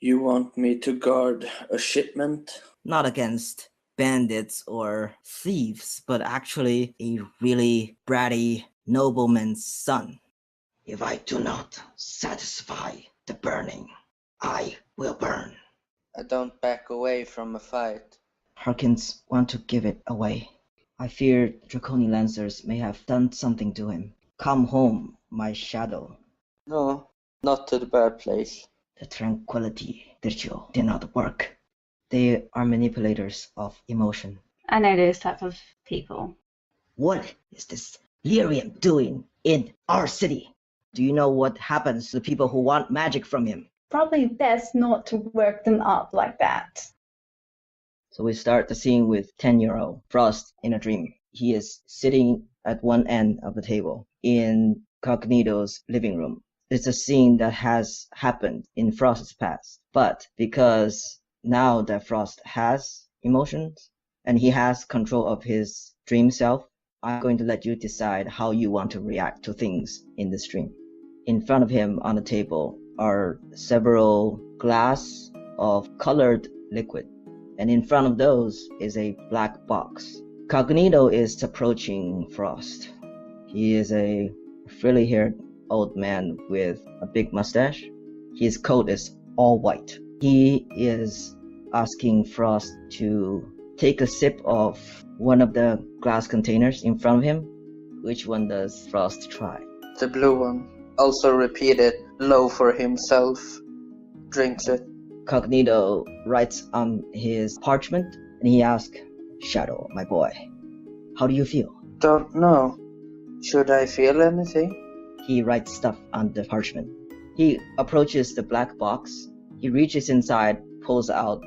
You want me to guard a shipment? Not against bandits or thieves, but actually a really bratty nobleman's son. If I do not satisfy the burning, I will burn. I don't back away from a fight. Harkins want to give it away. I fear Draconian Lancers may have done something to him. Come home, my shadow. No, not to the bad place. The tranquility ritual did not work. They are manipulators of emotion. I know those type of people. What is this Lyrium doing in our city? Do you know what happens to the people who want magic from him? Probably best not to work them up like that. So we start the scene with 10-year-old Frost in a dream. He is sitting at one end of the table in Cognito's living room. It's a scene that has happened in Frost's past. But because now that Frost has emotions and he has control of his dream self, I'm going to let you decide how you want to react to things in this dream. In front of him on the table are several glass of colored liquid, and in front of those is a black box. Cognito is approaching Frost. He is a frilly-haired old man with a big mustache. His coat is all white. He is asking Frost to take a sip of one of the glass containers in front of him. Which one does Frost try? The blue one. Also repeated low for himself. Drinks it. Cognito writes on his parchment and he asks, Shadow, my boy, how do you feel? Don't know. Should I feel anything? He writes stuff on the parchment. He approaches the black box. He reaches inside, pulls out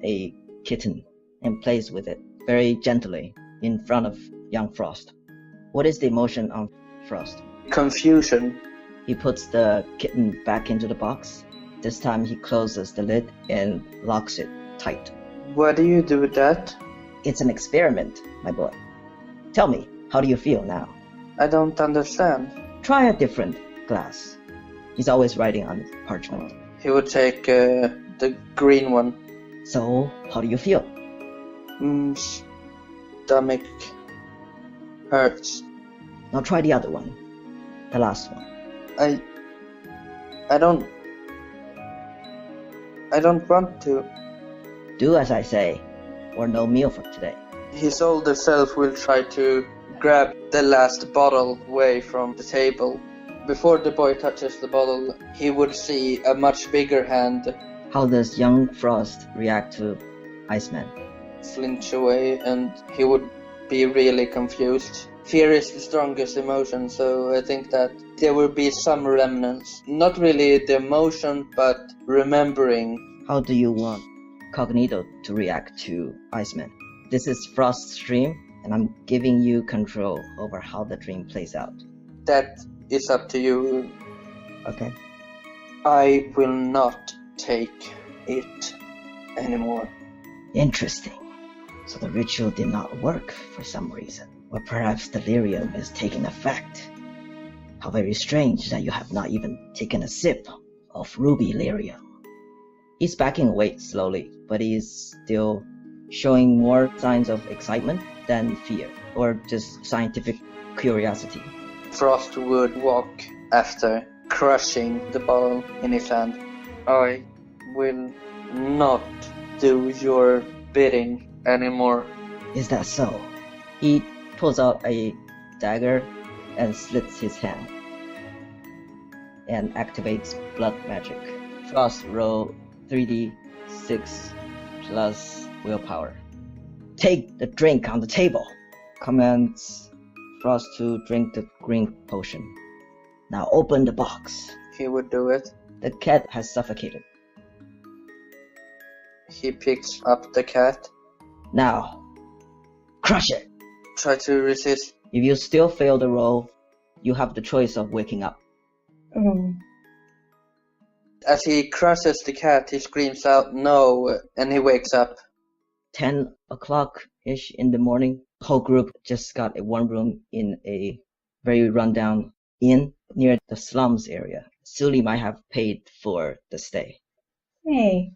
a kitten, and plays with it very gently in front of young Frost. What is the emotion on Frost? Confusion. He puts the kitten back into the box. This time he closes the lid and locks it tight. What do you do with that? It's an experiment, my boy. Tell me, how do you feel now? I don't understand. Try a different glass. He's always writing on parchment. He would take the green one. So, how do you feel? Stomach hurts. Now try the other one. The last one. I don't want to. Do as I say, or no meal for today. His older self will try to grab the last bottle away from the table. Before the boy touches the bottle, he would see a much bigger hand. How does young Frost react to Iceman? Flinch away, and he would be really confused. Fear is the strongest emotion, so I think that there will be some remnants. Not really the emotion, but remembering. How do you want Cognito to react to Iceman? This is Frost's dream, and I'm giving you control over how the dream plays out. That is up to you. Okay. I will not take it anymore. Interesting. So the ritual did not work for some reason. Or perhaps delirium is taking effect. How very strange that you have not even taken a sip of ruby lyrium. He's backing away slowly, but he's still showing more signs of excitement than fear, or just scientific curiosity. Frost would walk after, crushing the bottle in his hand. I will not do your bidding anymore. Is that so? He pulls out a dagger and slits his hand and activates blood magic. Frost roll 3d6 plus willpower. Take the drink on the table. Commands Frost to drink the green potion. Now open the box. He would do it. The cat has suffocated. He picks up the cat. Now, crush it. Try to resist. If you still fail the roll, you have the choice of waking up. As he crushes the cat, he screams out no, and he wakes up. 10 o'clock-ish in the morning, the whole group just got a warm room in a very rundown inn near the slums area. Suli might have paid for the stay. Hey.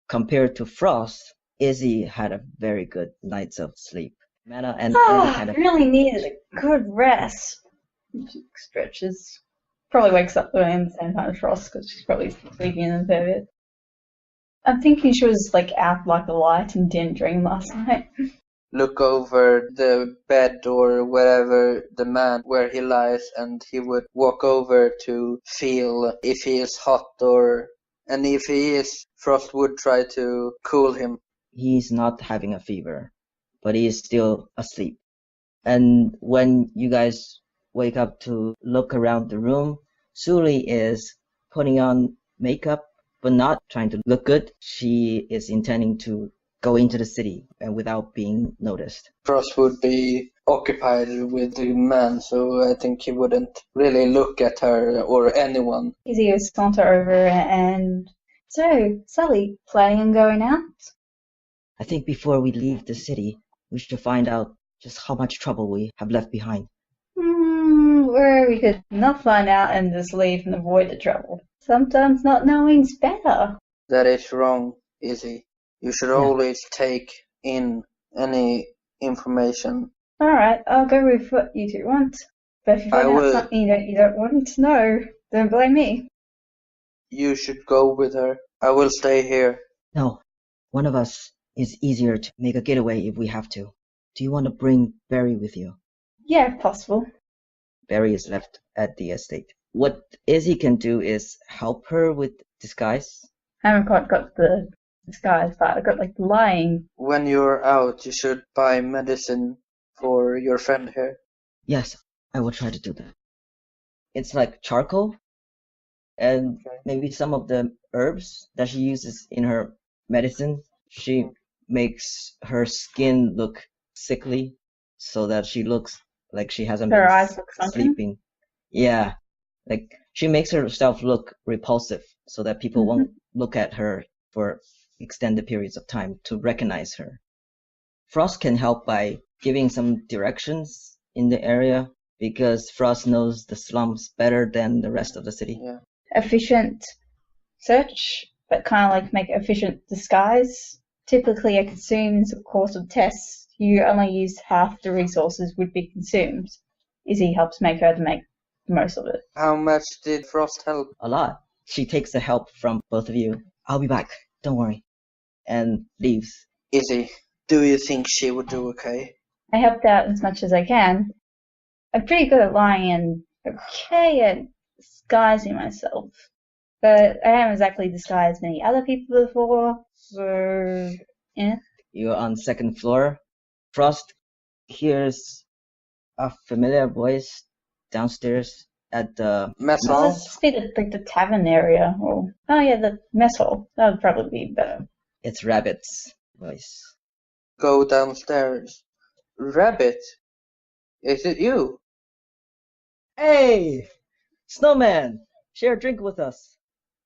Compared to Frost, Izzy had a very good night's of sleep. Mana and any kind of Really needed a good rest. She stretches. Probably wakes up around the same time as Frost because she's probably sleeping in the bed. I'm thinking she was like out like a light and didn't dream last night. Look over the bed or wherever the man where he lies, and he would walk over to feel if he is hot and if he is, Frost would try to cool him. he's not having a fever, but he is still asleep. And when you guys wake up to look around the room, Suli is putting on makeup, but not trying to look good. She is intending to go into the city and without being noticed. Frost would be occupied with the man, so I think he wouldn't really look at her or anyone. Izzy will saunter over and so, Sully, planning on going out? I think before we leave the city, we should find out just how much trouble we have left behind. Or we could not find out and just leave and avoid the trouble. Sometimes not knowing's better. That is wrong, Izzy. You should always take in any information. Alright, I'll go with what you two want. But if you find out something that you don't want to know, don't blame me. You should go with her. I will stay here. No, one of us is easier to make a getaway if we have to. Do you want to bring Barry with you? Yeah, if possible. Barry is left at the estate. What Izzy can do is help her with disguise. I haven't quite got the disguise part. I've got like lying. When you're out, you should buy medicine for your friend here. Yes, I will try to do that. It's like charcoal and maybe some of the herbs that she uses in her medicine. She makes her skin look sickly so that she looks like she hasn't Her been eyes look sunken? sleeping. Yeah, like she makes herself look repulsive so that people won't look at her for extended periods of time to recognize her. Frost can help by giving some directions in the area because Frost knows the slums better than the rest of the city. Yeah. Efficient search, but kind of like make efficient disguise. Typically, it consumes a course of tests. You only use half the resources would be consumed. Izzy helps make her to make the most of it. How much did Frost help? A lot. She takes the help from both of you. I'll be back. Don't worry. And leaves. Izzy, do you think she would do okay? I helped out as much as I can. I'm pretty good at lying and okay at disguising myself. But I haven't exactly disguised many other people before, so yeah. You're on second floor. Frost hears a familiar voice downstairs at the Mess Well, hall? let's be the tavern area. Or, oh yeah, the mess hall. That would probably be better. It's Rabbit's voice. Go downstairs. Rabbit, is it you? Hey! Snowman! Share a drink with us.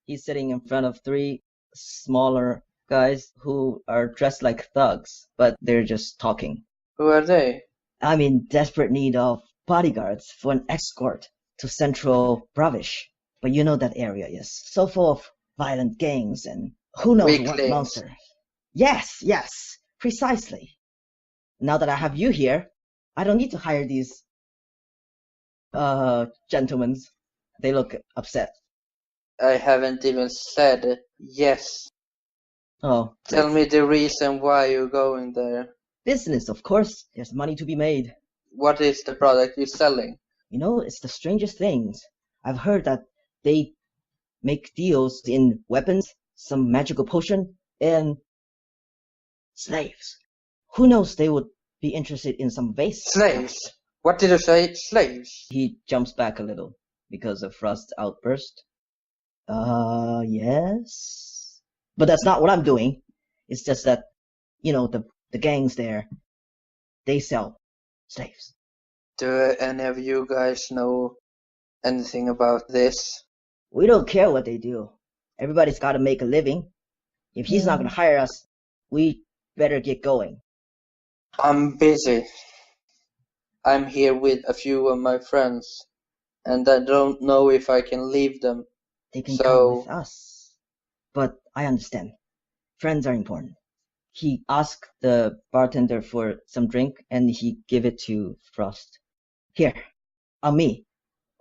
He's sitting in front of three smaller guys who are dressed like thugs, but they're just talking. Who are they? I'm in desperate need of bodyguards for an escort to Central Pravish. But you know that area is so full of violent gangs and who knows what Weaklings. monster. Yes, precisely. Now that I have you here, I don't need to hire these gentlemen. They look upset. I haven't even said yes. Oh, Tell me the reason why you're going there. business, of course. There's money to be made. What is the product you're selling? You know, it's the strangest things. I've heard that they make deals in weapons, some magical potion, and slaves. Who knows, they would be interested in some vase. Slaves? What did you say? Slaves? He jumps back a little because of Frost's outburst. Yes. But that's not what I'm doing. It's just that, you know, the gangs there, they sell slaves. Do any of you guys know anything about this? We don't care what they do. Everybody's got to make a living. If he's not going to hire us, we better get going. I'm busy. I'm here with a few of my friends, and I don't know if I can leave them. They can So- come with us. But I understand. Friends are important. He asked the bartender for some drink, and he gave it to Frost. Here, on me.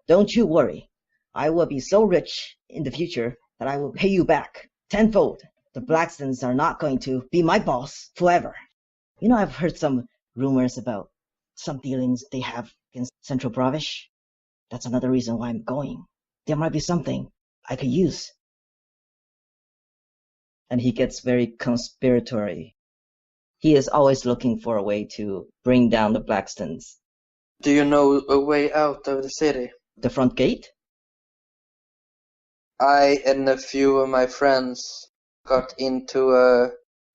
Don't you worry. I will be so rich in the future that I will pay you back tenfold. The Blackstones are not going to be my boss forever. You know, I've heard some rumors about some dealings they have against Central Provish. That's another reason why I'm going. There might be something I could use. And he gets very conspiratory. He is always looking for a way to bring down the Blackstones. Do you know a way out of the city? The front gate? I and a few of my friends got into a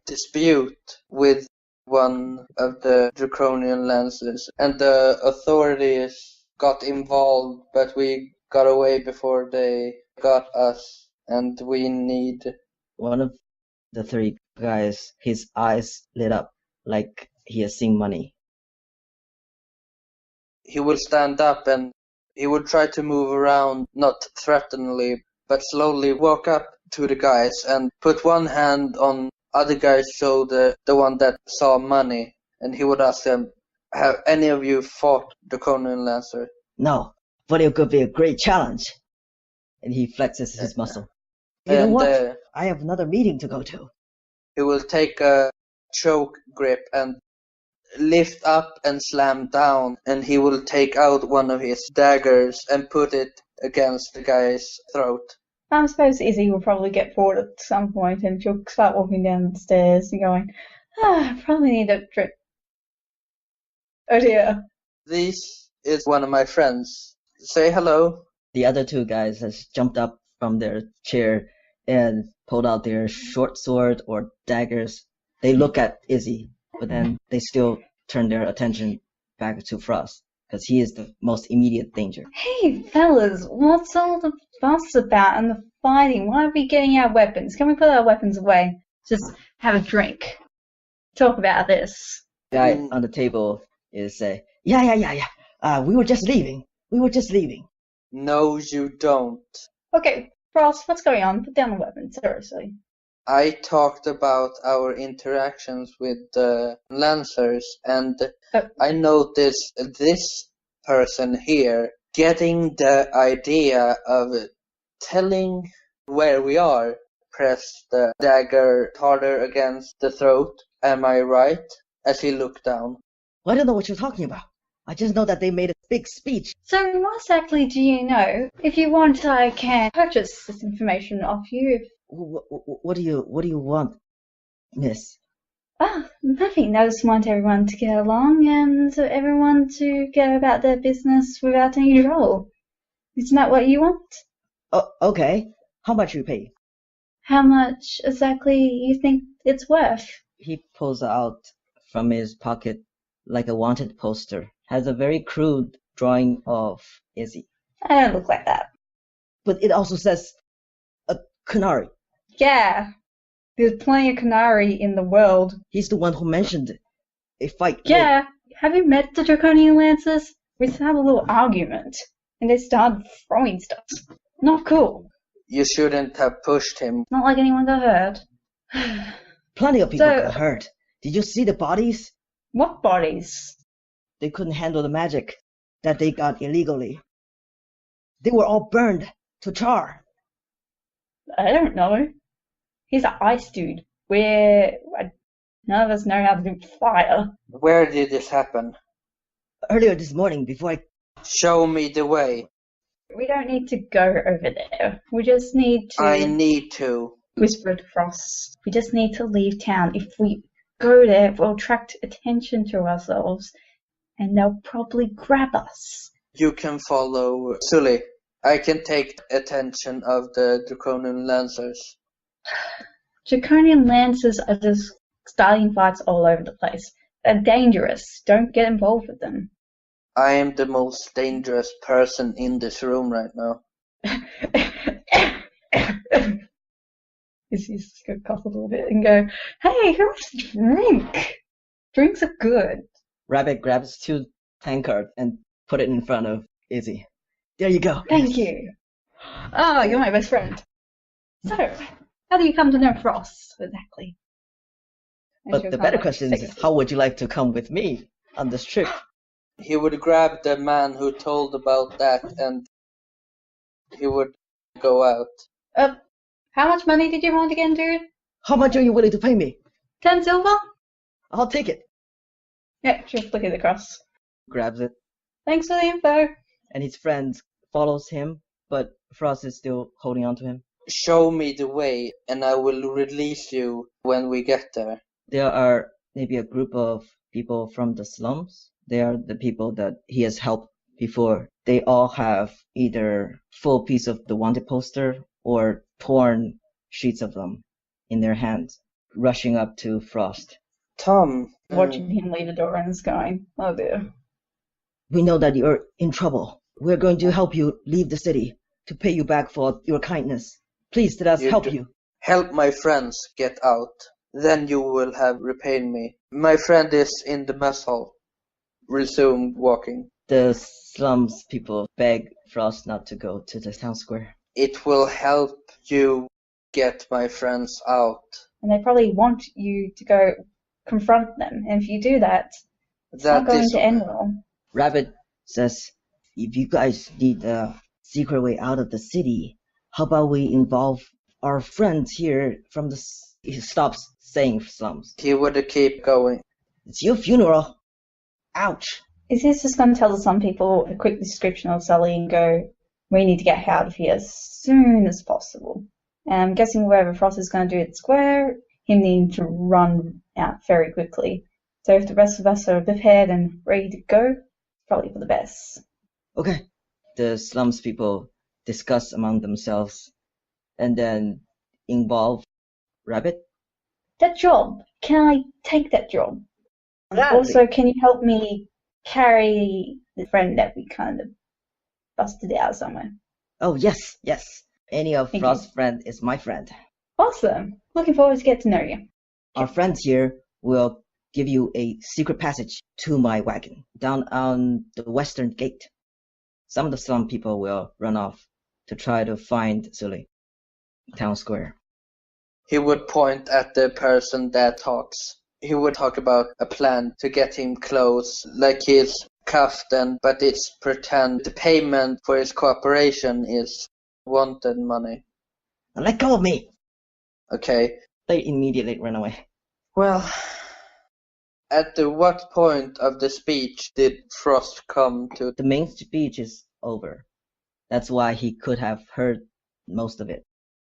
dispute with one of the draconian lancers, and the authorities got involved, but we got away before they got us, and we need... One of the three guys, his eyes lit up like he has seen money. He will stand up and he would try to move around, not threateningly, but slowly walk up to the guys and put one hand on other guy's shoulder, the one that saw money, and he would ask them, have any of you fought the Conan Lancer? No, but it could be a great challenge. And he flexes his muscle. You know what? I have another meeting to go to. He will take a choke grip and lift up and slam down, and he will take out one of his daggers and put it against the guy's throat. I suppose Izzy will probably get bored at some point and she'll start walking down the stairs and going, I probably need a drink. Oh dear. This is one of my friends. Say hello. The other two guys has jumped up from their chair and pulled out their short sword or daggers. They look at Izzy, but then they still turn their attention back to Frost, because he is the most immediate danger. Hey fellas, what's all the fuss about and the fighting? Why are we getting our weapons? Can we put our weapons away? Just have a drink. Talk about this. The guy on the table is saying, yeah. We were just leaving. No, you don't. Okay, Frost, what's going on? Put down the weapons, seriously. I talked about our interactions with the Lancers, and I noticed this person here getting the idea of telling where we are. Press the dagger harder against the throat. Am I right? As he looked down. Well, I don't know what you're talking about. I just know that they made a big speech. So what exactly do you know? If you want, I can purchase this information off you. What do you want, miss? Nothing. I just want everyone to get along and everyone to go about their business without any trouble. Isn't that what you want? Oh, okay. How much you pay? How much exactly you think it's worth? He pulls out from his pocket like a wanted poster. Has a very crude drawing of Izzy. I don't look like that. But it also says a Canary. Yeah. There's plenty of Canary in the world. He's the one who mentioned a fight. Yeah. Have you met the Draconian Lancers? We had a little argument, and they started throwing stuff. Not cool. You shouldn't have pushed him. Not like anyone got hurt. Plenty of people got hurt. Did you see the bodies? What bodies? They couldn't handle the magic that they got illegally. They were all burned to char. I don't know. He's an ice dude. None of us know how to do fire. Where did this happen? Earlier this morning, before I... Show me the way. We don't need to go over there. We just need to... I need to. Whispered Frost. We just need to leave town. If we go there, we'll attract attention to ourselves, and they'll probably grab us. You can follow Suli. I can take attention of the Draconian Lancers. Draconian Lancers are just starting fights all over the place. They're dangerous. Don't get involved with them. I am the most dangerous person in this room right now. He's just going to cough a little bit and go, hey, who wants a drink? Drinks are good. Rabbit grabs 2 tankards and put it in front of Izzy. There you go. Thank you. Oh, you're my best friend. So, How do you come to know Frost, exactly? And But she'll the kinda, better like, question take is, a seat. how would you like to come with me on this trip? He would grab the man who told about that and he would go out. How much money did you want again, dude? How much are you willing to pay me? 10 silver? I'll take it. Yeah, she'll flick it across. Grabs it, Thanks for the info. and his friend follows him, but Frost is still holding on to him. Show me the way and I will release you when we get there. There are maybe a group of people from the slums. They are the people that he has helped before. They all have either full piece of the wanted poster or torn sheets of them in their hands, rushing up to Frost. Tom. Watching him leave the door and just going, oh dear. We know that you're in trouble. We're going to help you leave the city to pay you back for your kindness. Please let us help you. Help my friends get out. Then you will have repaid me. My friend is in the mess hall. Resumed walking. The slums people beg Frost not to go to the town square. It will help you get my friends out. And they probably want you to go confront them. And if you do that, it's not going to end well. Rabbit says, if you guys need a secret way out of the city, how about we involve our friends here from the... He stops saying slums. He would keep going. It's your funeral. Ouch. Is this just going to tell some people a quick description of Sully and go, we need to get out of here as soon as possible? And I'm guessing wherever Frost is going to do at the square, him needing to run out very quickly. So if the rest of us are prepared and ready to go, probably for the best. Okay. The slums people discuss among themselves and then involve Rabbit. That job, can I take that job? Gladly. Also, can you help me carry the friend that we kind of busted out somewhere? Oh, yes, yes. Any of Thank Frost's friend is my friend. Awesome. Looking forward to get to know you. Our friends here will give you a secret passage to my wagon down on the western gate. Some of the slum people will run off to try to find Suli, town square. He would point at the person that talks. He would talk about a plan to get him close, like he's cuffed, but it's pretend. The payment for his cooperation is wanted money. Let go of me! Okay. They immediately run away. Well, at what point of the speech did Frost come to? The main speech is over. That's why he could have heard most of it.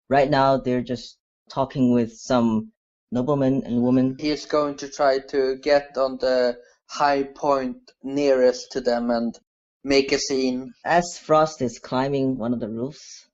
Right now, they're just talking with some noblemen and women. He is going to try to get on the high point nearest to them and make a scene. As Frost is climbing one of the roofs,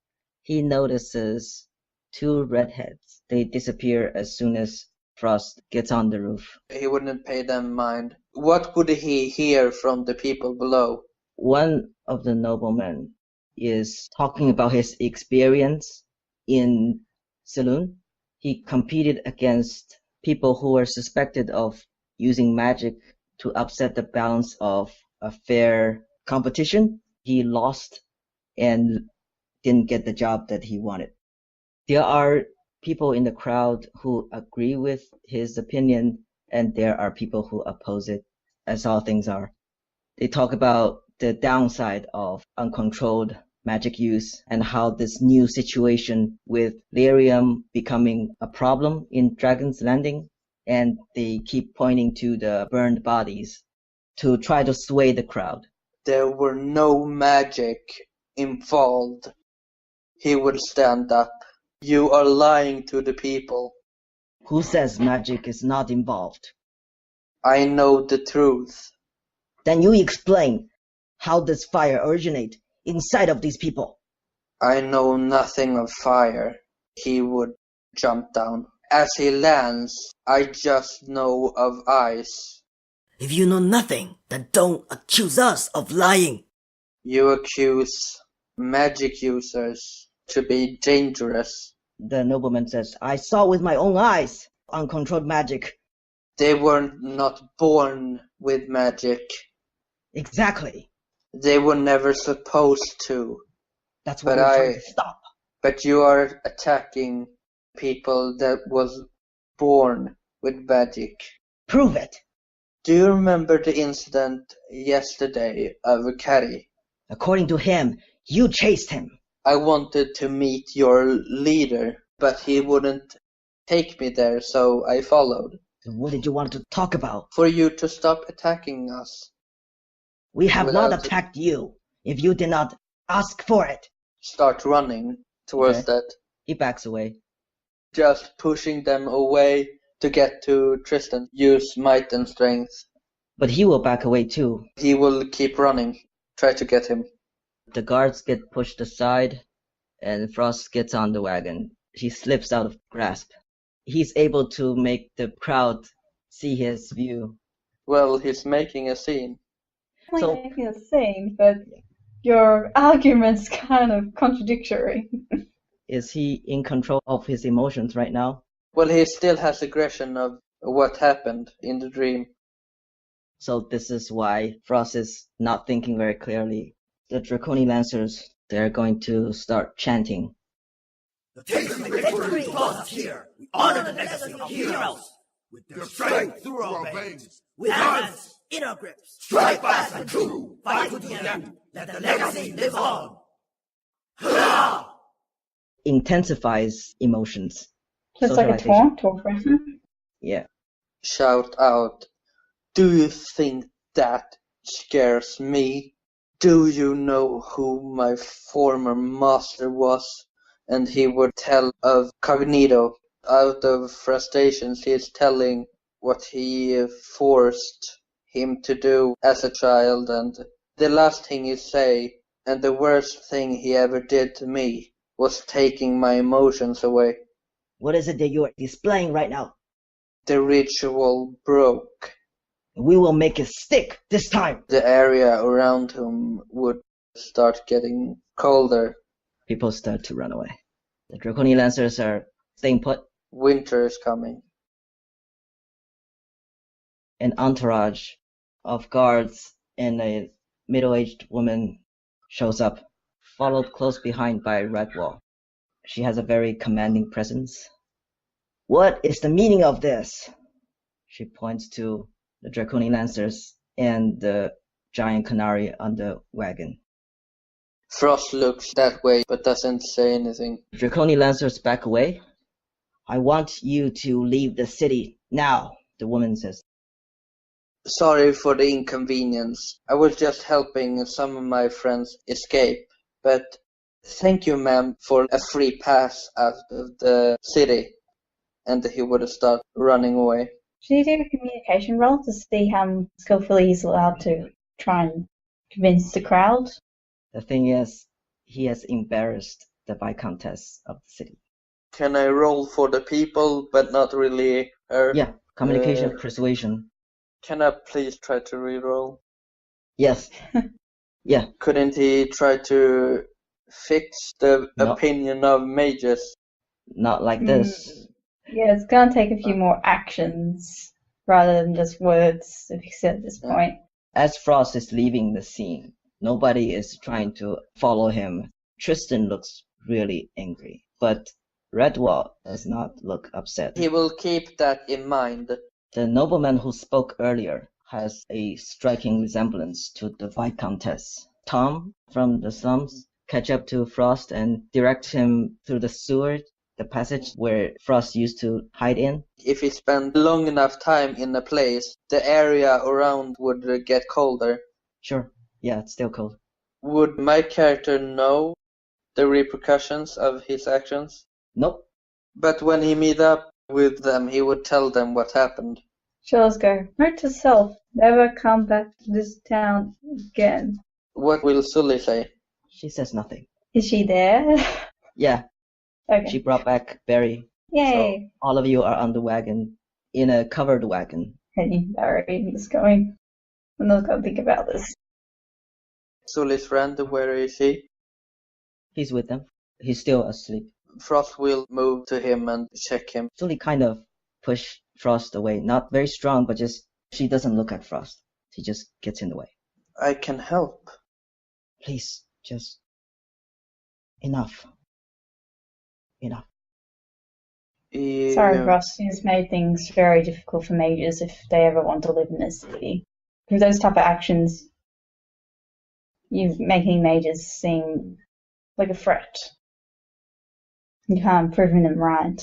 he notices two redheads. They disappear as soon as Frost gets on the roof. He wouldn't pay them mind. What would he hear from the people below? One of the noblemen is talking about his experience in Saloon. He competed against people who were suspected of using magic to upset the balance of a fair competition. He lost and didn't get the job that he wanted. There are people in the crowd who agree with his opinion, and there are people who oppose it, as all things are. They talk about the downside of uncontrolled magic use and how this new situation with lyrium becoming a problem in Dragon's Landing, and they keep pointing to the burned bodies to try to sway the crowd. There were no magic involved. He would stand up. You are lying to the people. Who says magic is not involved? I know the truth. Then you explain. How does fire originate inside of these people? I know nothing of fire. He would jump down. As he lands, I just know of ice. If you know nothing, then don't accuse us of lying. You accuse magic users to be dangerous. The nobleman says, I saw with my own eyes uncontrolled magic. They were not born with magic. Exactly. They were never supposed to. That's what we're trying to stop. But you are attacking people that was born with magic. Prove it. Do you remember the incident yesterday of Kari? According to him, you chased him. I wanted to meet your leader, but he wouldn't take me there, so I followed. What did you want to talk about? For you to stop attacking us. We have not Without- attacked you if you did not ask for it. Start running towards Okay. that. He backs away. Just pushing them away to get to Tristan. Use might and strength. But he will back away too. He will keep running. Try to get him. The guards get pushed aside, and Frost gets on the wagon. He slips out of grasp. He's able to make the crowd see his view. Well, he's making a scene. So- Making a scene, but your argument's kind of contradictory. Is he in control of his emotions right now? Well, he still has aggression of what happened in the dream. So this is why Frost is not thinking very clearly. The Draconian Lancers, they're going to start chanting. The taste of victory draws us here. We honor the legacy of heroes. With their strength through our veins. With hands in our grips. Strike fast and true. Fight to the end. Let the legacy live on. Hurrah! Intensifies emotions. Just like a Socialization. taunt or threaten. Yeah. Shout out, do you think that scares me? Do you know who my former master was? And he would tell of Cognito. Out of frustrations, he is telling what he forced him to do as a child, and the last thing he say, and the worst thing he ever did to me, was taking my emotions away. What is it that you are displaying right now? The ritual broke. We will make it stick this time. The area around him would start getting colder. People start to run away. The Draconian Lancers are staying put. Winter is coming. An entourage of guards and a middle-aged woman shows up, followed close behind by Redwall. She has a very commanding presence. What is the meaning of this? She points to the Draconian Lancers and the giant canary on the wagon. Frost looks that way but doesn't say anything. Draconian Lancers back away. I want you to leave the city now, the woman says. Sorry for the inconvenience. I was just helping some of my friends escape. But thank you, ma'am, for a free pass out of the city. And he would start running away. Should you do a communication roll to see how skillfully he's allowed to try and convince the crowd? The thing is, he has embarrassed the Viscountess of the city. Can I roll for the people, but not really her? Yeah, communication, persuasion. Can I please try to re-roll? Yes. Yeah. Couldn't he try to fix the No. opinion of mages? Not like this. Yeah, it's going to take a few more actions rather than just words to fix it at this point. As Frost is leaving the scene, nobody is trying to follow him. Tristan looks really angry, but Redwall does not look upset. He will keep that in mind. The nobleman who spoke earlier has a striking resemblance to the Viscountess. Tom from the slums catch up to Frost and direct him through the sewer, the passage where Frost used to hide in. If he spent long enough time in a place, the area around would get colder. Sure, yeah, it's still cold. Would my character know the repercussions of his actions? Nope. But when he meet up with them, he would tell them what happened. So let's go. Note to self, never come back to this town again. What will Suli say? She says nothing. Is she there? Yeah, Okay. she brought back Barry. Yay. So all of you are on the wagon, in a covered wagon. Hey, Barry, let's going. I'm not going to think about this. Suli's friend, where is he? He's with them. He's still asleep. Frost will move to him and check him. Sully kind of push Frost away. Not very strong, but just she doesn't look at Frost. She just gets in the way. I can help. Please, just enough. Enough. Sorry, Yeah. Ross, it's made things very difficult for mages if they ever want to live in this city. With those type of actions, you're making mages seem like a threat. You can't prove them right.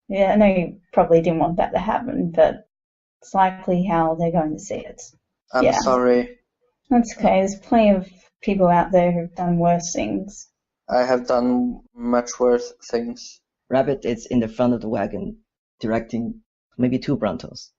Yeah, I know you probably didn't want that to happen, but it's likely how they're going to see it. I'm Yeah. sorry. That's okay. There's plenty of people out there who've done worse things. I have done much worse things. Rabbit is in the front of the wagon, directing maybe 2 Brontos.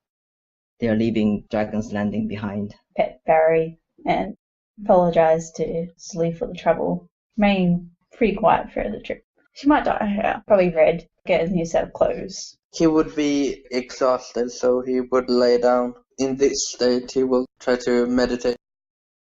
They are leaving Dragon's Landing behind. Pet Barry and apologize to Suli for the trouble. Remaining pretty quiet for the trip. She might die out. Probably Red. Get a new set of clothes. He would be exhausted, so he would lay down. In this state, he will try to meditate.